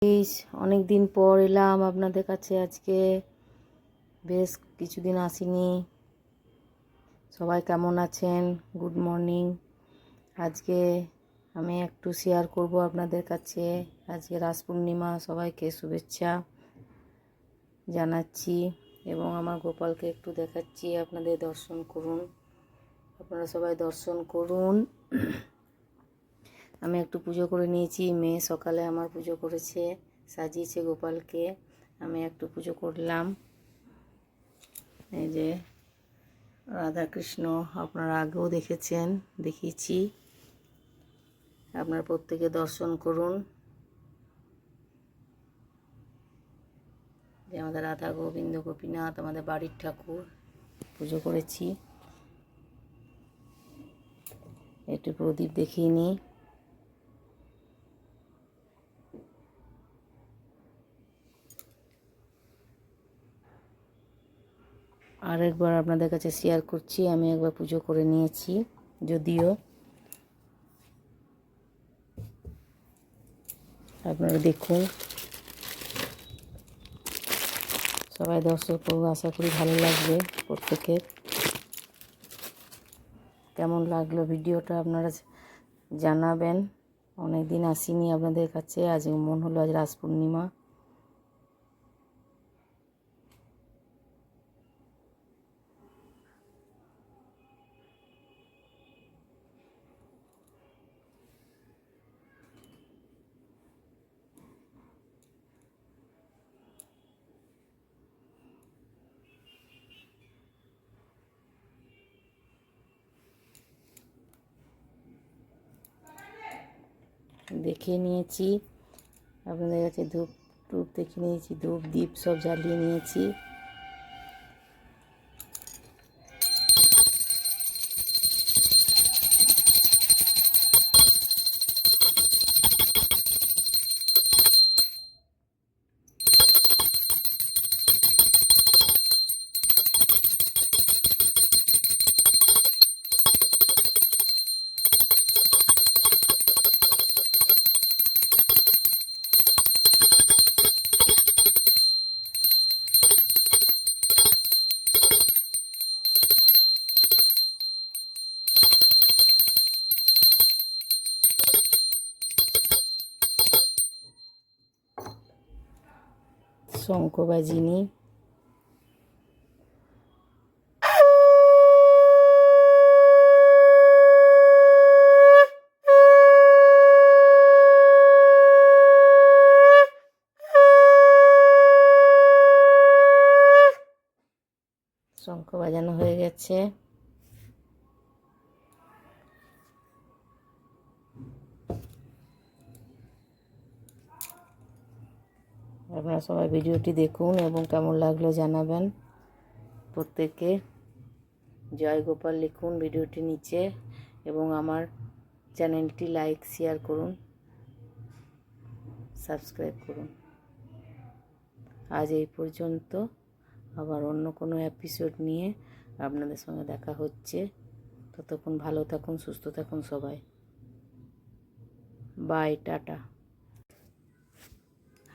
এই অনেক দিন পর এলাম আপনাদের কাছে। আজকে বেশ কিছুদিন আসিনি। সবাই কেমন আছেন? Good morning. আজকে আমি একটু শেয়ার করব আপনাদের কাছে। আজকে রাস পূর্ণিমা, সবাইকে শুভেচ্ছা জানাচ্ছি এবং আমার গোপালকে একটু দেখাচ্ছি। আপনাদের দর্শন করুন, আপনারা সবাই দর্শন করুন। আমি একটু পুজো করে নিয়েছি। মেয়ে সকালে আমার পুজো করেছে, সাজিয়েছে গোপালকে। আমি একটু পুজো করলাম। এই যে রাধাকৃষ্ণ আপনারা আগেও দেখেছেন, দেখিয়েছি। আপনারা প্রত্যেকে দর্শন করুন। যে আমাদের রাধা গোবিন্দ গোপীনাথ আমাদের বাড়ির ঠাকুর, পুজো করেছি। একটু প্রদীপ দেখিয়ে নিই। আরেকবার আপনাদের কাছে শেয়ার করছি। আমি একবার পুজো করে নিয়েছি, যদিও আপনারা দেখুন, সবাই দর্শন করুন। আশা করি ভালো লাগবে প্রত্যেকের। কেমন লাগলো ভিডিওটা আপনারা জানাবেন। অনেক দিন আসিনি আপনাদের কাছে, আজ মন হলো আজ রাস পূর্ণিমা। দেখে নিয়েছি আপনাদের কাছে, ধূপ দেখে নিয়েছি, ধূপ দ্বীপ সব জ্বালিয়ে নিয়েছি। শঙ্খ বাজিনি। শঙ্খ বাজানো হয়ে গেছে। আপনারা সবাই ভিডিওটি দেখুন এবং কেমন লাগলো জানাবেন। প্রত্যেকে জয় গোপাল লিখুন ভিডিওটি নিচে এবং আমার চ্যানেলটি লাইক শেয়ার করুন, সাবস্ক্রাইব করুন। আজ এই পর্যন্ত। আবার অন্য কোনো এপিসোড নিয়ে আপনাদের সঙ্গে দেখা হচ্ছে। ততক্ষণ ভালো থাকুন, সুস্থ থাকুন সবাই। By, tata.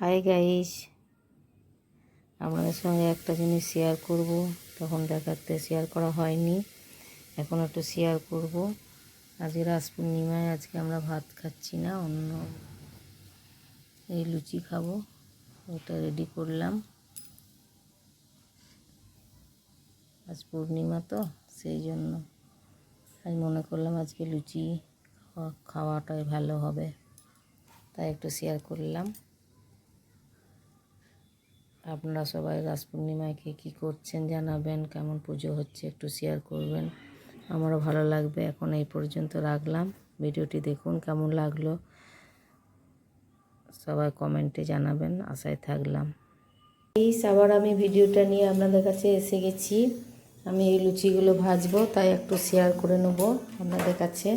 হাই গাইস, আপনাদের সঙ্গে একটা জিনিস শেয়ার করব, তখন দেখাতে শেয়ার করা হয়নি, এখন একটু শেয়ার করব। আজকে রাস পূর্ণিমায় আজকে আমরা ভাত খাচ্ছি না, অন্য এই লুচি খাবো। ওটা রেডি করলাম। আজ পূর্ণিমা তো সেই জন্য আজ মনে করলাম আজকে লুচি খাওয়াটাই ভালো হবে, তাই একটু শেয়ার করলাম। আপনারা সবাই রাস পূর্ণিমায় কী করছেন জানাবেন, কেমন পুজো হচ্ছে একটু শেয়ার করবেন, আমারও ভালো লাগবে। এখন এই পর্যন্ত রাখলাম। ভিডিওটি দেখুন, কেমন লাগলো সবাই কমেন্টে জানাবেন, আশায় থাকলাম। আবার আমি ভিডিওটা নিয়ে আপনাদের কাছে এসে গেছি। আমি এই লুচিগুলো ভাজবো, তাই একটু শেয়ার করে নেব আপনাদের কাছে।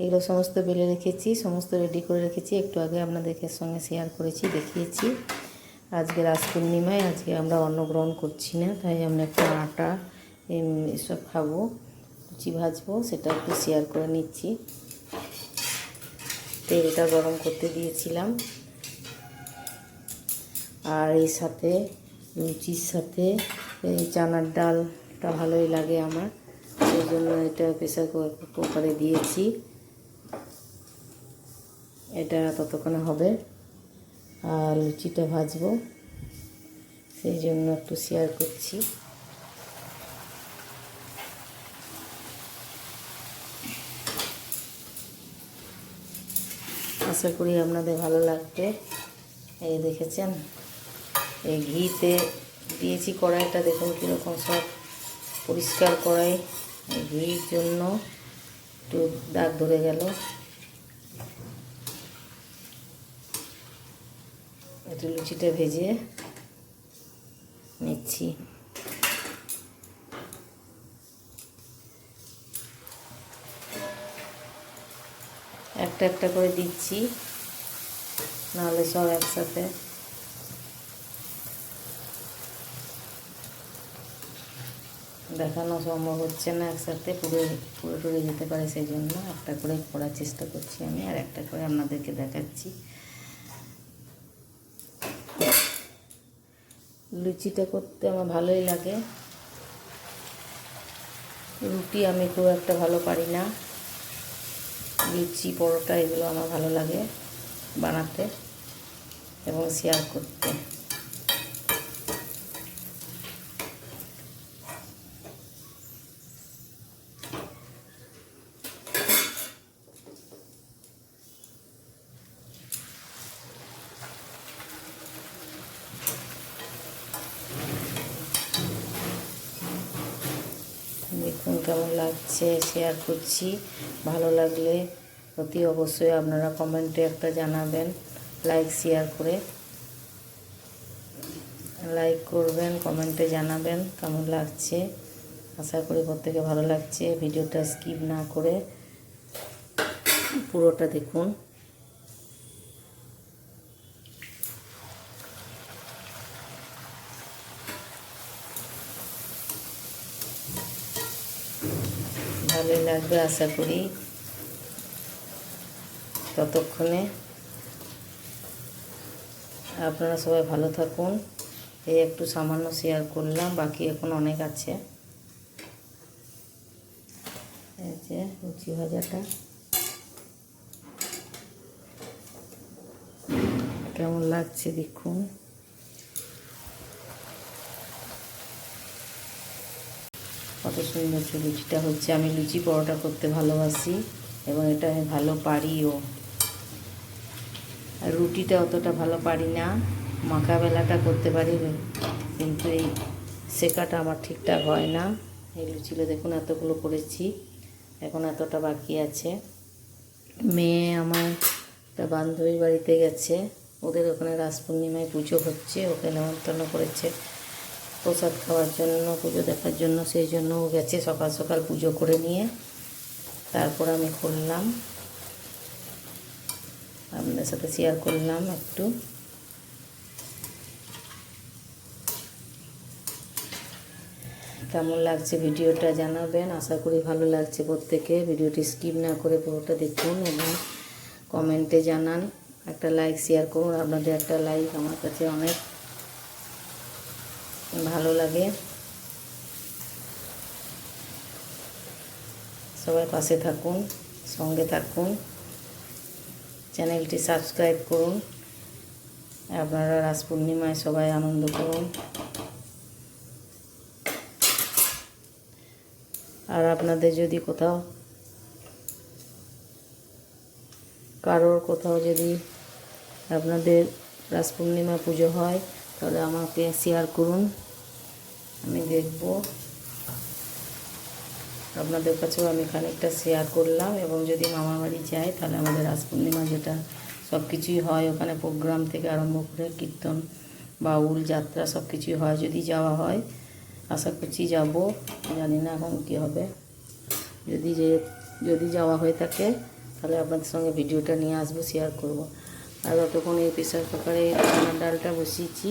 এগুলো সমস্ত বেলে রেখেছি, সমস্ত রেডি করে রেখেছি, একটু আগে আপনাদের সঙ্গে শেয়ার করেছি, দেখিয়েছি। আজকে রাস পূর্ণিমায় আজকে আমরা অন্ন গ্রহণ করছি না, তাই আমরা একটু আটা এসব খাবো, লুচি ভাজবো, সেটা একটু শেয়ার করে নিচ্ছি। তেলটা গরম করতে দিয়েছিলাম, আর এই সাথে লুচির সাথে এই চানার ডালটা ভালোই লাগে আমার, সেই জন্য এটা প্রেসার কুকারে দিয়েছি। এটা ততক্ষণে হবে। আর লুচিটা ভাজবো, সেই জন্য একটু শেয়ার করছি। আশা করি আপনাদের ভালো লাগবে। এই দেখেছেন, এই ঘিতে দিয়েছি কড়াইটা, দেখুন কীরকম সব পরিষ্কার কড়াই। এই ঘির জন্য একটু দাগ ধরে গেল। একটু লুচিটা ভেজে নিচ্ছি। একটা একটা করে দিচ্ছি, নাহলে সব একসাথে দেখানো সম্ভব হচ্ছে না, একসাথে পুরো টুরে যেতে পারে, সেই জন্য একটা করে করার চেষ্টা করছি আমি, আর একটা করে আপনাদেরকে দেখাচ্ছি। লুচিটা করতে আমার ভালোই লাগে। রুটি আমি খুব একটা ভালো পারি না, লুচি পরোটা এগুলো আমার ভালো লাগে বানাতে এবং শেয়ার করতে। দেখুন কেমন লাগছে, শেয়ার করছি। ভালো লাগলে অতি অবশ্যই আপনারা কমেন্টে একটা জানাবেন, লাইক শেয়ার করে লাইক করবেন, কমেন্টে জানাবেন কেমন লাগছে। আশা করি প্রত্যেকে ভালো লাগছে। ভিডিওটা স্কিপ না করে পুরোটা দেখুন। ভালোই লাগবে আশা করি। ততক্ষণে আপনারা সবাই ভালো থাকুন। এই একটু সামান্য শেয়ার করলাম, বাকি এখন অনেক আছে। এই যে লুচি ভাজাটা কেমন লাগছে দেখুন। কত সুন্দর লুচিটা হচ্ছে। আমি লুচি পরোটা করতে ভালোবাসি এবং এটা আমি ভালো পারিও। আর রুটিটা অতটা ভালো পারি না, মাখা বেলাটা করতে পারি, কিন্তু এই সেকাটা আমার ঠিকঠাক হয় না। এই লুচিগুলো দেখুন এতগুলো করেছি, এখন এতটা বাকি আছে। মেয়ে আমার একটা বান্ধবীর বাড়িতে গেছে, ওদের ওখানে রাস পূর্ণিমায় পুজো হচ্ছে, ওকে নেমন্তন্ন করেছে প্রসাদ খাওয়ার জন্য, পুজো দেখার জন্য, সেই জন্য ও গেছে। সকাল সকাল পুজো করে নিয়ে তারপর আমি করলাম, আপনাদের সাথে শেয়ার করলাম একটু। কেমন লাগছে ভিডিওটা জানাবেন, আশা করি ভালো লাগছে প্রত্যেকে। ভিডিওটি স্কিপ না করে পুরোটা দেখুন এবং কমেন্টে জানান, একটা লাইক শেয়ার করুন। আপনাদের একটা লাইক আমার কাছে অনেক ভালো লাগে। সবাই পাশে থাকুন, সঙ্গে থাকুন, চ্যানেলটি সাবস্ক্রাইব করুন। আপনারা রাস পূর্ণিমায় সবাই আনন্দ করুন। আর আপনাদের যদি কারোর কোথাও যদি আপনাদের রাস পূর্ণিমা পুজো হয়, তাহলে আমাকে শেয়ার করুন, আমি দেখব। আপনাদের কাছেও আমি খানিকটা শেয়ার করলাম। এবং যদি মামার বাড়ি যাই, তাহলে আমাদের রাস পূর্ণিমা যেটা সব কিছুই হয়, ওখানে প্রোগ্রাম থেকে আরম্ভ করে কীর্তন, বাউল, যাত্রা সব কিছুই হয়। যদি যাওয়া হয়, আশা করছি যাব, জানি না এখন কী হবে। যদি যাওয়া হয়ে থাকে, তাহলে আপনাদের সঙ্গে ভিডিওটা নিয়ে আসবো, শেয়ার করব। আর ততক্ষণ এই প্রেসার কুকারে চানার ডালটা বসিয়েছি।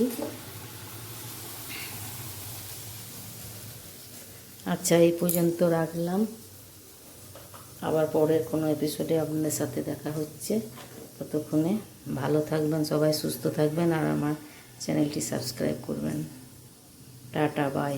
আচ্ছা, এই পর্যন্ত রাখলাম। আবার পরের কোনো এপিসোডে আপনাদের সাথে দেখা হচ্ছে। ততক্ষণে ভালো থাকবেন সবাই, সুস্থ থাকবেন, আর আমার চ্যানেলটি সাবস্ক্রাইব করবেন। Tata bye.